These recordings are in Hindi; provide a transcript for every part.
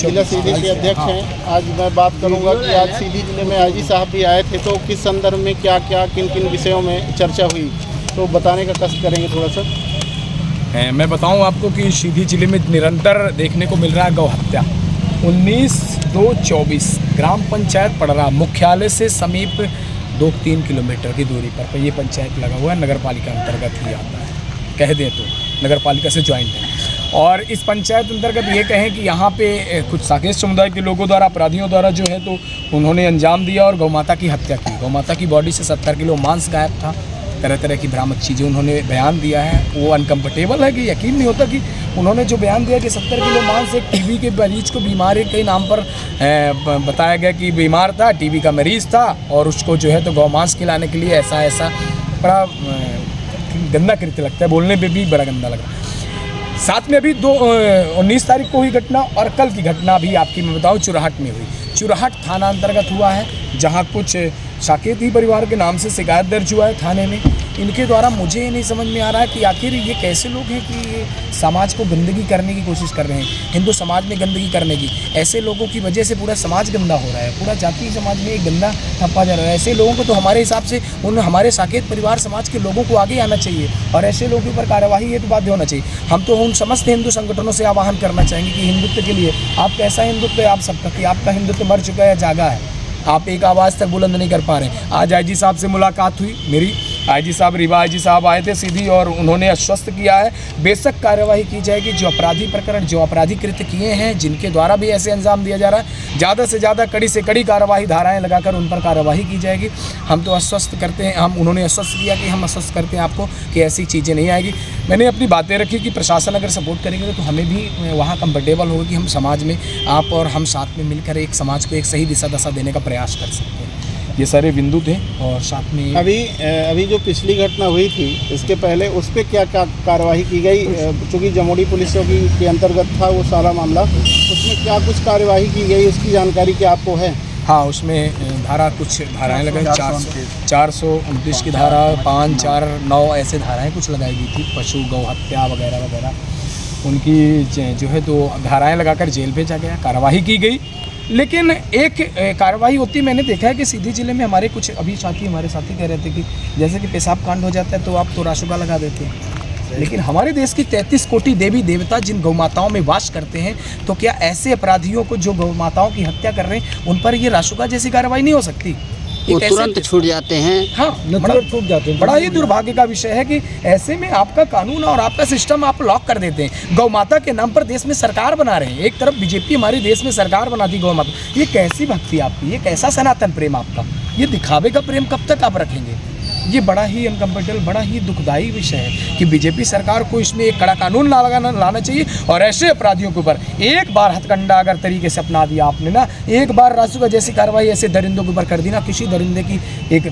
जिला सीधी के अध्यक्ष हैं। आज मैं बात करूंगा कि आज सीधी जिले में आईजी साहब भी आए थे, तो किस संदर्भ में क्या क्या किन किन विषयों में चर्चा हुई, तो बताने का कष्ट करेंगे थोड़ा सा। मैं बताऊं आपको कि सीधी जिले में निरंतर देखने को मिल रहा है गौ हत्या। 19/2/24 ग्राम पंचायत पड़रा मुख्यालय से समीप 2-3 किलोमीटर की दूरी पर ये पंचायत लगा हुआ है, नगर पालिका अंतर्गत ही आता है, कह दें तो नगर पालिका से ज्वाइंट है। और इस पंचायत अंतर्गत ये कहें कि यहाँ पे कुछ साकेत समुदाय के लोगों द्वारा, अपराधियों द्वारा जो है तो उन्होंने अंजाम दिया और गौमाता की हत्या की। गौमाता की बॉडी से 70 किलो मांस गायब था, तरह तरह की भ्रामक चीज़ें उन्होंने बयान दिया है। वो अनकम्फर्टेबल है कि यकीन नहीं होता कि उन्होंने जो बयान दिया कि 70 किलो मांस एक टीबी के मरीज को बीमारी के नाम पर बताया गया कि बीमार था, टीबी का मरीज़ था और उसको जो है तो गौमांस खिलाने के लिए ऐसा बड़ा गंदा कृत्य लगता है, बोलने पे भी बड़ा गंदा लग रहा है। साथ में अभी 19 तारीख को हुई घटना और कल की घटना भी आपकी मैं बताऊँ चुराहट में हुई। चुराहट थाना अंतर्गत हुआ है, जहाँ कुछ साकेती परिवार के नाम से शिकायत दर्ज हुआ है थाने में। इनके द्वारा मुझे ये नहीं समझ में आ रहा है कि आखिर ये कैसे लोग हैं कि समाज को गंदगी करने की कोशिश कर रहे हैं, हिंदू समाज में गंदगी करने की। ऐसे लोगों की वजह से पूरा समाज गंदा हो रहा है, पूरा जातीय समाज में एक गंदा थप्पा जा रहा है। ऐसे लोगों को तो हमारे हिसाब से हमारे साकेत परिवार समाज के लोगों को आगे आना चाहिए और ऐसे लोगों के ऊपर कार्यवाही ये तो बाध्य होना चाहिए। हम तो उन समस्त हिंदू संगठनों से आह्वान करना चाहेंगे कि हिंदुत्व के लिए आप कैसा हिंदुत्व है आप सबका कि आपका हिंदुत्व मर चुका है, जागा है, आप एक आवाज़ तक बुलंद नहीं कर पा रहे हैं। आज आईजी साहब से मुलाकात हुई मेरी, आईजी साहब रीवा आईजी साहब आए थे सीधी और उन्होंने आश्वस्त किया है बेशक कार्यवाही की जाएगी। जो अपराधी प्रकरण, जो अपराधी कृत्य किए हैं, जिनके द्वारा भी ऐसे अंजाम दिया जा रहा है, ज़्यादा से ज़्यादा कड़ी से कड़ी कार्यवाही धाराएं लगाकर उन पर कार्यवाही की जाएगी। हम तो आश्वस्त करते हैं, उन्होंने आश्वस्त किया कि हम आश्वस्त करते हैं आपको कि ऐसी चीज़ें नहीं आएगी। मैंने अपनी बातें रखी कि प्रशासन अगर सपोर्ट करेंगे तो हमें भी वहाँ कंफर्टेबल होगा कि हम समाज में आप और हम साथ में मिलकर एक समाज को एक सही दिशा दशा देने का प्रयास कर सकते हैं। ये सारे बिंदु थे और साथ में अभी जो पिछली घटना हुई थी इसके पहले उस पर क्या क्या कार्रवाई की गई, चूँकि जमोड़ी पुलिस के अंतर्गत था वो सारा मामला, उसमें क्या कुछ कार्यवाही की गई उसकी जानकारी क्या आपको है? हाँ, उसमें कुछ धाराएं लगाई, 429 की धारा, 5, 4, 9 ऐसे धाराएं कुछ लगाई गई थी, पशु गौ हत्या वगैरह वगैरह उनकी जो है तो धाराएं लगाकर जेल भेजा गया, कार्रवाई की गई। लेकिन एक कार्रवाई होती मैंने देखा है कि सीधी जिले में हमारे कुछ अभी हमारे साथी कह रहे थे कि जैसे कि पेशाब कांड हो जाता है तो आप तो रासुका लगा देते हैं, लेकिन हमारे देश की 33 कोटि देवी देवता जिन गौमाताओं में वास करते हैं, तो क्या ऐसे अपराधियों को जो गौमाताओं की हत्या कर रहे हैं उन पर ये रासुका जैसी कार्रवाई नहीं हो सकती? वो तुरंत छूट जाते हैं। हाँ, छूट जाते हैं। बड़ा ही दुर्भाग्य का विषय है कि ऐसे में आपका कानून और आपका सिस्टम आप लॉक कर देते हैं। गौ माता के नाम पर देश में सरकार बना रहे हैं। एक तरफ बीजेपी हमारे देश में सरकार बनाती गौ माता, ये कैसी भक्ति आपकी, ये कैसा सनातन प्रेम आपका, ये दिखावे का प्रेम कब तक आप रखेंगे? ये बड़ा ही अनकम्फर्टेबल, बड़ा ही दुखदायी विषय है कि बीजेपी सरकार को इसमें एक कड़ा कानून लाना चाहिए और ऐसे अपराधियों के ऊपर एक बार हथकंडा अगर तरीके से अपना दिया आपने ना, एक बार रासुका जैसी कार्रवाई ऐसे दरिंदों के ऊपर कर दी ना, किसी दरिंदे की एक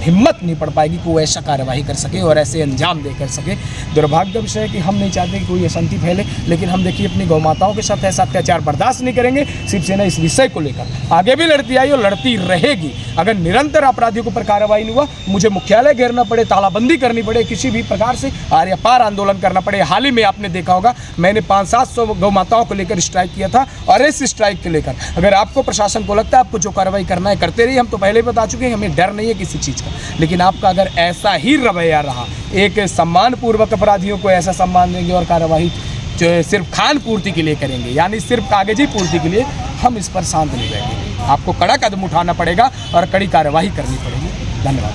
हिम्मत नहीं पड़ पाएगी कि वो ऐसा कार्रवाई कर सके और ऐसे अंजाम दे कर सके। दुर्भाग्य का विषय है कि हम नहीं चाहते कि कोई अशांति फैले, लेकिन हम देखिए अपनी गौ माताओं के साथ ऐसा अत्याचार बर्दाश्त नहीं करेंगे। शिवसेना इस विषय को लेकर आगे भी लड़ती आई और लड़ती रहेगी। अगर निरंतर अपराधियों के ऊपर कार्रवाई नहीं हुआ, मुझे मुख्यालय घेरना पड़े, तालाबंदी करनी पड़े, किसी भी प्रकार से आर पार आंदोलन करना पड़े। हाल ही में आपने देखा होगा मैंने 500-700 गौ माताओं को लेकर स्ट्राइक किया था और इस स्ट्राइक को लेकर अगर आपको प्रशासन को लगता है आपको जो कार्रवाई करना है करते रहिए, हम तो पहले बता चुके हैं हमें डर नहीं है किसी चीज़ का। लेकिन आपका अगर ऐसा ही रवैया रहा, एक सम्मानपूर्वक अपराधियों को ऐसा सम्मान देंगे और कार्रवाई जो है सिर्फ खान पूर्ति के लिए करेंगे, यानी सिर्फ कागजी पूर्ति के लिए, हम इस पर शांत नहीं बैठेंगे। आपको कड़ा कदम उठाना पड़ेगा और कड़ी कार्रवाई करनी पड़ेगी। धन्यवाद।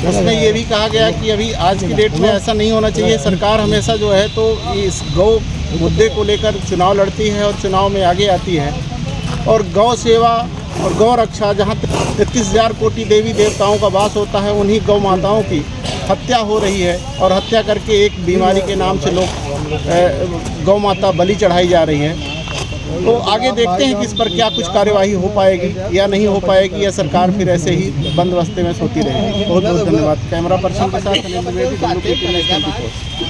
उसमें ये भी कहा गया कि अभी आज की डेट में ऐसा नहीं होना चाहिए। सरकार हमेशा जो है तो इस गौ मुद्दे को लेकर चुनाव लड़ती है और चुनाव में आगे आती है, और गौ सेवा और गौ रक्षा, जहाँ 33,000 कोटि देवी देवताओं का वास होता है, उन्हीं गौ माताओं की हत्या हो रही है और हत्या करके एक बीमारी के नाम से लोग गौ माता बलि चढ़ाई जा रही है। तो आगे देखते हैं कि इस पर क्या कुछ कार्यवाही हो पाएगी या नहीं हो पाएगी, या सरकार फिर ऐसे ही बंद बस्ते में सोती रहेगी। बहुत बहुत धन्यवाद। कैमरा पर्सन के साथ